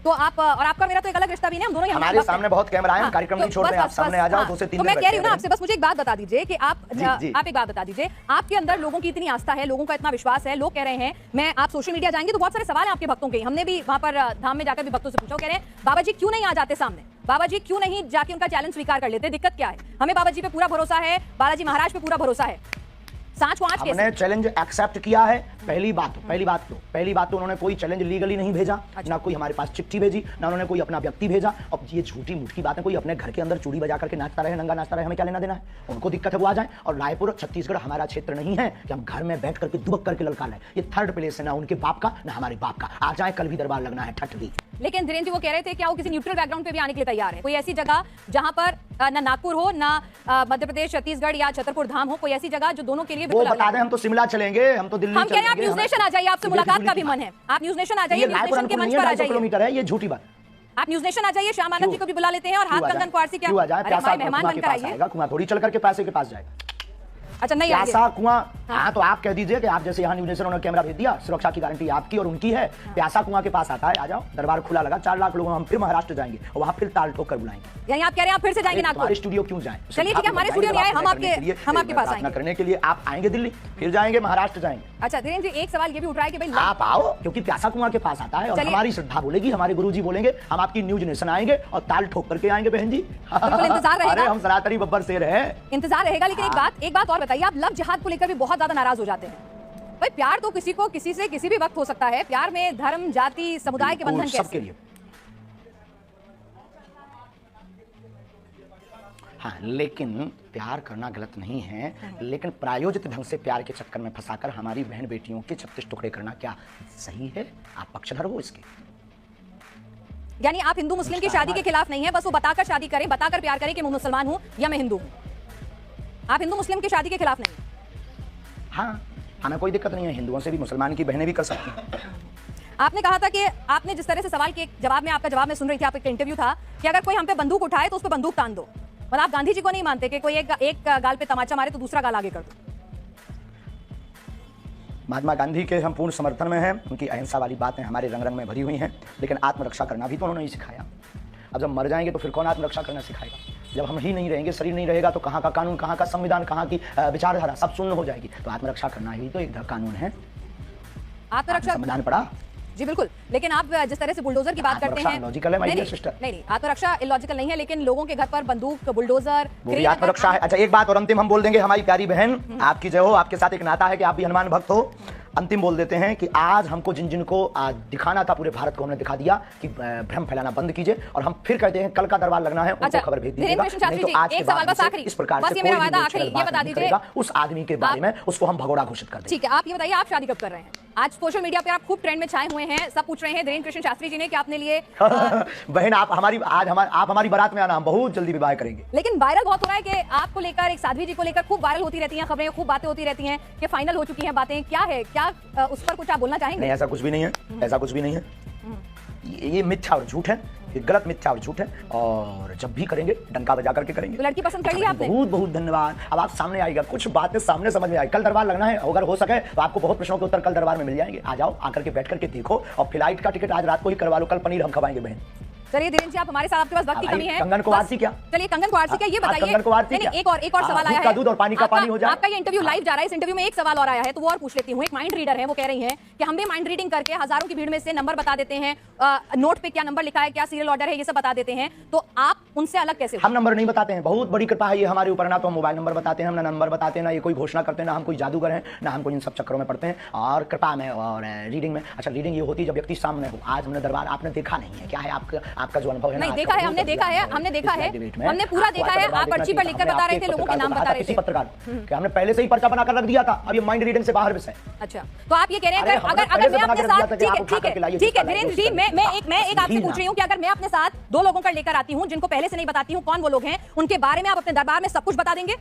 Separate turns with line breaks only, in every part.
तो आप और आपका मेरा तो एक अलग रिश्ता भी नहीं, हम दोनों
हमारे सामने बहुत कैमरा है, कार्यक्रम नहीं छोड़ रहे, आप सामने आ जाओ, 2 से 3
तो मैं कह रही हूँ ना आपसे, बस मुझे एक बात बता दीजिए कि आप एक बात बता दीजिए, आपके अंदर लोगों की इतनी आस्था है, लोगों का इतना विश्वास है, लोग कह रहे हैं, मैं आप सोशल मीडिया जाएंगे तो बहुत सारे सवाल हैं आपके भक्तों के, हमने भी वहां पर धाम में जाकर भी भक्तों से पूछा, कह रहे हैं बाबा जी क्यों नहीं आ जाते सामने, बाबा जी क्यों नहीं जाके उनका चैलेंज स्वीकार कर लेते, दिक्कत क्या है? हमें बाबा जी पे पूरा भरोसा है, बालाजी महाराज पे पूरा भरोसा है, सांच को आंच कैसे?
हमने चैलेंज एक्सेप्ट किया है। पहली बात तो उन्होंने कोई चैलेंज लीगली नहीं भेजा, ना कोई हमारे पास चिट्ठी भेजी, ना उन्होंने कोई अपना व्यक्ति भेजा। अब ये झूठी मूठी बात है, कोई अपने घर के अंदर चूड़ी बजा करके नाचता रहे, नंगा नाचता रहे, हमें क्या लेना देना है? उनको दिक्कत है वो आ जाए। और रायपुर छत्तीसगढ़ हमारा क्षेत्र नहीं है कि हम घर में बैठ करके दुबक करके ललकार लें। ये थर्ड प्लेस है, ना उनके बाप का ना हमारे बाप का। आ जाए, कल भी दरबार लगना है, ठट भी।
लेकिन धीरेन्द्र जी वो कह रहे थे क्या वो किसी न्यूट्रल बैकग्राउंड पे भी आने के लिए तैयार है? कोई ऐसी जगह जहां पर ना नागपुर हो, ना मध्य प्रदेश, छत्तीसगढ़ या छतरपुर धाम हो, कोई ऐसी जगह जो दोनों के लिए
वो बता दें। हम तो शिमला चलेंगे, हम तो दिल्ली
हम कह रहे हैं आप न्यूज नेशन आ जाइए, आपसे मुलाकात का भी मन है, आप न्यूज नेशन आ जाइए, न्यूज नेशन के मंच पर आ जाइए।
किलोमीटर है, ये झूठी बात।
आप न्यूज नेशन आ जाइए, श्याम आनंद जी को भी बुला लेते हैं और हाथ कंगन कुआर से क्या मेहमान बनकर आइए।
कुआं थोड़ी चल करके पैसे के पास जाएगा।
अच्छा नहीं
प्यासा कुआं, हाँ तो आप कह दीजिए कि आप जैसे यहाँ न्यूज नेशन उन्होंने कैमरा भेज दिया, सुरक्षा की गारंटी आपकी और उनकी है। प्यासा कुआं के पास आता है, आ जाओ, दरबार खुला लगा, 4 लाख लोगों, हम फिर महाराष्ट्र जाएंगे और वहाँ फिर ताल ठोक कर बुलाएंगे।
यानी आप कह रहे हैं आप फिर से जाएंगे नागपुर?
स्टूडियो क्यों जाए?
चलिए ठीक है, हमारे स्टूडियो नहीं आए, हम आपके पास आएंगे
करने के लिए। आप आएंगे दिल्ली, फिर जाएंगे महाराष्ट्र जाएंगे।
अच्छा धीरेन्द्र जी, एक सवाल ये भी उठ रहा है कि भाई
आप आओ, क्योंकि प्यासा कुआं के पास आता है और हमारी श्रद्धा बोलेगी, हमारे गुरुजी बोलेंगे, हम आपकी न्यूज नेशन आएंगे और ताल ठोक करके आएंगे बहन जी।
इंतजार रहेगा।
अरे हम सनातनी बब्बर शेर है,
इंतजार रहेगा। लेकिन एक बात और बताइए, आप लव जिहाद को लेकर भी बहुत ज्यादा नाराज हो जाते हैं। भाई प्यार तो किसी को किसी से किसी भी वक्त हो सकता है, प्यार में धर्म, जाति, समुदाय के बंधन कैसे?
सबके लिए। हाँ, लेकिन प्यार करना गलत नहीं है, लेकिन प्रायोजित ढंग से प्यार के चक्कर में फंसाकर हमारी बहन बेटियों के 36 टुकड़े करना क्या सही है? आप पक्षधर हो इसके?
यानी आप हिंदू मुस्लिम की शादी के खिलाफ नहीं है, बस वो बताकर शादी करें, बताकर प्यार करें कि मैं मुसलमान हूं या मैं हिंदू हूं। आप हिंदू मुस्लिम की शादी के खिलाफ नहीं?
हाँ, हमें कोई दिक्कत नहीं है, हिंदुओं से भी मुसलमान की बहनें भी कर सकती हैं।
आपने कहा था कि आपने जिस तरह से सवाल के जवाब में, आपका जवाब में सुन रही थी, आपका इंटरव्यू था कि अगर कोई हम पे बंदूक उठाए तो उस पर बंदूक तान दो। मतलब आप गांधी जी को नहीं मानते कि कोई एक गाल पे तमाचा मारे तो दूसरा गाल आगे कर दो?
महात्मा गांधी के हम पूर्ण समर्थन में हैं, उनकी अहिंसा वाली बातें हमारे रंग रंग में भरी हुई हैं, लेकिन आत्मरक्षा करना भी तो उन्होंने ही सिखाया। अब जब मर जाएंगे तो फिर कौन आत्मरक्षा करना सिखाएगा? जब हम ही नहीं रहेंगे, शरीर नहीं रहेगा, तो कहाँ का कानून, कहाँ का संविधान, कहाँ की विचारधारा, सब शून्य हो जाएगी। तो आत्मरक्षा करना ही तो एक कानून है।
आत्मरक्षा
संविधान पढ़ा?
जी बिल्कुल, लेकिन आप जिस तरह से बुलडोजर की बात करते हैं,
लॉजिकल है माय सिस्टर।
नहीं, आत्मरक्षा इलॉजिकल नहीं है, लेकिन लोगों के घर पर बंदूक, बुलडोजर,
वो भी आत्मरक्षा है। अच्छा एक बात और अंतिम हम बोल देंगे, हमारी प्यारी बहन, आपकी जय हो, आपके साथ एक नाता है कि आप भी हनुमान भक्त हो। अंतिम बोल देते हैं कि आज हमको जिन जिनको दिखाना था पूरे भारत को, हमने दिखा दिया कि भ्रम फैलाना बंद कीजिए, और हम फिर कहते हैं कल का दरबार लगना है, उनको खबर भेज दीजिएगा। नहीं तो आज के बाद इस प्रकार से कोई भी बता दीजिएगा उस आदमी के बारे में, उसको हम भगोड़ा घोषित कर देंगे।
ठीक है, आप ये बताइए आप शादी कब कर रहे हैं? आज सोशल मीडिया पे आप खूब ट्रेंड में छाए हुए हैं, सब पूछ रहे हैं धीरेन्द्र कृष्ण शास्त्री जी ने कि आपने लिए
बहन आप हमारी बारात में आना, हम बहुत जल्दी विवाह करेंगे।
लेकिन वायरल बहुत हो रहा है कि आपको लेकर, एक साध्वी जी को लेकर खूब वायरल होती रहती हैं खबरें, खूब बातें होती रहती हैं कि फाइनल हो चुकी हैं बातें, क्या है, क्या उस पर कुछ आप बोलना चाहेंगे?
नहीं, ऐसा कुछ भी नहीं है, ऐसा कुछ भी नहीं है। ये मिथ्या और झूठ है, ये गलत मिथ्या और झूठ है, और जब भी करेंगे डंका बजा करके करेंगे।
तो लड़की पसंद कर ली आपने?
बहुत बहुत धन्यवाद। अब आप सामने आएगा, कुछ बातें सामने समझ में आएगी। कल दरबार लगना है, अगर हो सके तो आपको बहुत प्रश्नों के उत्तर कल दरबार में मिल जाएंगे। आ जाओ, आकर के बैठ करके देखो, और फ्लाइट का टिकट आज रात को ही करवा लो, कल पनीर हम खवाएंगे बहन।
चलिए धीरेन्द्र जी, आप हमारे साथ, आपके पास वक्त की कमी है।
कंगन को आरती क्या?
चलिए कंगन को आरती क्या, ये बताइए।
कंगन को आरती क्या?
एक और सवाल आया है,
दूध और पानी का पानी हो जाए।
आपका ये इंटरव्यू लाइव जा रहा है, इस इंटरव्यू में एक सवाल और आया है, तो वो और पूछ लेती हूँ। एक माइंड रीडर है, वो कह रही हैं कि हम भी माइंड रीडिंग करके हजारों की भीड़ में से नंबर बता देते हैं, नोट पे क्या नंबर लिखा है, क्या सीरियल ऑर्डर है, ये सब बता देते हैं, तो आप उनसे अलग कैसे?
हम नंबर नहीं बताते हैं, बहुत बड़ी कृपा है ये हमारे ऊपर। ना तो हम मोबाइल नंबर बताते हैं, हम ना नंबर बताते हैं, ना ये कोई घोषणा करते हैं, ना हम कोई जादूगर हैं, ना हम कोई इन सब चक्करों में पड़ते हैं। और कृपा में और रीडिंग में, अच्छा रीडिंग ये होती है जब व्यक्ति सामने हो। आज हमने दरबार आपने देखा नहीं है, क्या है आपका जो अनुभव है?
नहीं देखा है, हमने देखा है, हमने पूरा देखा है। आप पर्ची पर लिखकर बता रहे थे, लोगों के नाम बता रहे थे।
पत्रकार कि हमने पहले से ही पर्चा बनाकर रख दिया था, अब ये माइंड रीडिंग से बाहर विषय।
अच्छा, तो आप ये कह रहे हैं अगर मैं अपने साथ, ठीक है धीरेन्द्र जी, मैं एक आपसे पूछ रही हूँ कि अगर मैं अपने साथ 2 लोगों का लेकर आती हूँ जिनको पहले से नहीं बताती हूँ कौन वो लोग हैं, उनके बारे में आप अपने दरबार में सब कुछ बता देंगे?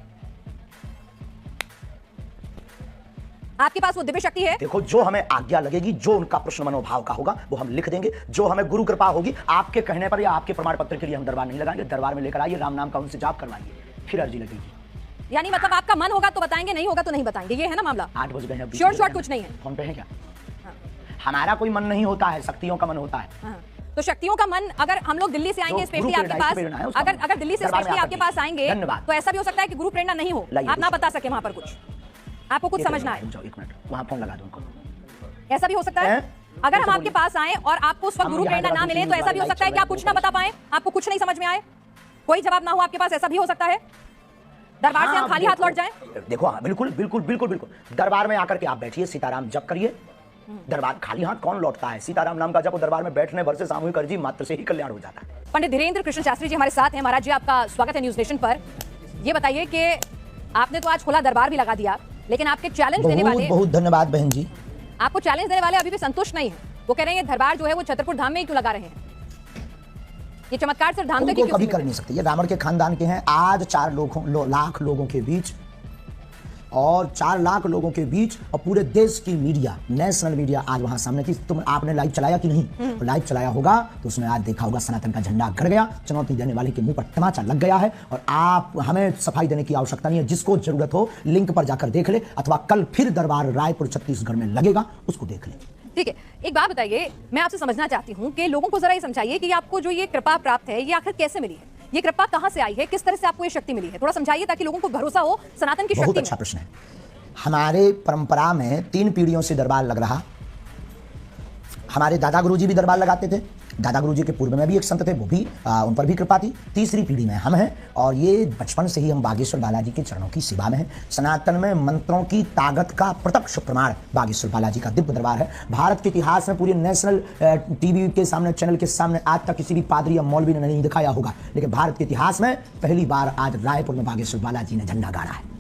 आपके पास वो दिव्य शक्ति है?
देखो, जो हमें आज्ञा लगेगी, जो उनका प्रश्न मनोभाव का होगा, वो हम लिख देंगे। जो हमें गुरु कृपा होगी, आपके कहने पर या आपके प्रमाण पत्र के लिए हम दरबार नहीं लगाएंगे। दरबार में लेकर आइए, राम नाम का उनसे जाप करवाइए, फिर अर्जी लगेगी।
यानी मतलब आपका मन होगा तो बताएंगे, नहीं होगा तो नहीं बताएंगे, ये है ना मामला?
8 बज गए हैं,
शॉर्ट कुछ नहीं है।
फोन पे है क्या? हमारा कोई मन नहीं होता है, शक्तियों का मन होता है।
तो शक्तियों का मन, अगर हम लोग दिल्ली से आएंगे स्पेशली आपके पास, अगर दिल्ली से स्पेशली आपके पास आएंगे तो ऐसा भी हो सकता है कि गुरु प्रेरणा नहीं हो, आप ना बता सके वहां पर कुछ, आपको कुछ समझना है।
एक मिनट, वहां फोन लगा दो उनको।
ऐसा भी हो सकता है अगर हम आपके पास आए और आपको उस वक्त गुरु प्रेरणा ना मिले, तो ऐसा भी हो सकता है कि आप कुछ ना बता पाए, आपको कुछ नहीं समझ में आए, कोई जवाब ना हो आपके पास, ऐसा भी हो सकता है। दरबार से हम खाली हाथ लौट जाएं।
देखो हाँ, बिल्कुल बिल्कुल बिल्कुल बिल्कुल। दरबार में आकर के आप बैठिए, सीताराम जप करिए। दरबार खाली हाथ कौन लौटता है? सीताराम नाम का जप दरबार में बैठने भर से सामूहिक अर्जी मात्र से ही कल्याण हो जाता है।
पंडित धीरेन्द्र कृष्ण शास्त्री जी हमारे साथ हैं। महाराज जी, आपका स्वागत है न्यूज नेशन पर। ये बताइए कि आपने तो आज खुला दरबार भी लगा दिया, लेकिन आपके चैलेंज देने वाले,
बहुत धन्यवाद बहन जी,
आपको चैलेंज देने वाले अभी भी संतुष्ट नहीं है। वो कह रहे हैं दरबार जो है वो छतरपुर धाम में ही क्यों लगा रहे हैं, ये चमत्कार सिर्फ धाम तक ही
कभी कर नहीं सकते। ये रावण के खानदान के हैं। आज 4 लाख लोगों के बीच, और 4 लाख लोगों के बीच, और पूरे देश की मीडिया, नेशनल मीडिया आज वहां सामने थी। तुम आपने लाइव चलाया कि नहीं? तो लाइव चलाया होगा तो उसमें आज देखा होगा सनातन का झंडा गड़ गया, चुनौती देने वाले के मुंह पर तमाचा लग गया है। और आप, हमें सफाई देने की आवश्यकता नहीं है। जिसको जरूरत हो लिंक पर जाकर देख ले, अथवा कल फिर दरबार रायपुर छत्तीसगढ़ में लगेगा, उसको देख ले।
ठीक है, एक बात बताइए, मैं आपसे समझना चाहती हूँ कि लोगों को जरा ये समझाइए कि आपको जो ये कृपा प्राप्त है, ये आखिर कैसे मिली है? ये कृपा कहाँ से आई है? किस तरह से आपको ये शक्ति मिली है? थोड़ा समझाइए ताकि लोगों को भरोसा हो सनातन की शक्ति में।
बहुत अच्छा प्रश्न है। हमारे परंपरा में 3 पीढ़ियों से दरबार लग रहा। हमारे दादा गुरुजी भी दरबार लगाते थे। दादा गुरुजी के पूर्व में भी एक संत थे, वो भी उन पर भी कृपा थी। तीसरी पीढ़ी में हम हैं, और ये बचपन से ही हम बागेश्वर बालाजी के चरणों की सेवा में हैं। सनातन में मंत्रों की ताकत का प्रत्यक्ष प्रमाण बागेश्वर बालाजी का दिव्य दरबार है। भारत के इतिहास में पूरे नेशनल टीवी के सामने, चैनल के सामने आज तक किसी भी पादरी या मौलवी ने नहीं दिखाया होगा, लेकिन भारत के इतिहास में पहली बार आज रायपुर में बागेश्वर बालाजी ने झंडा गाड़ा है।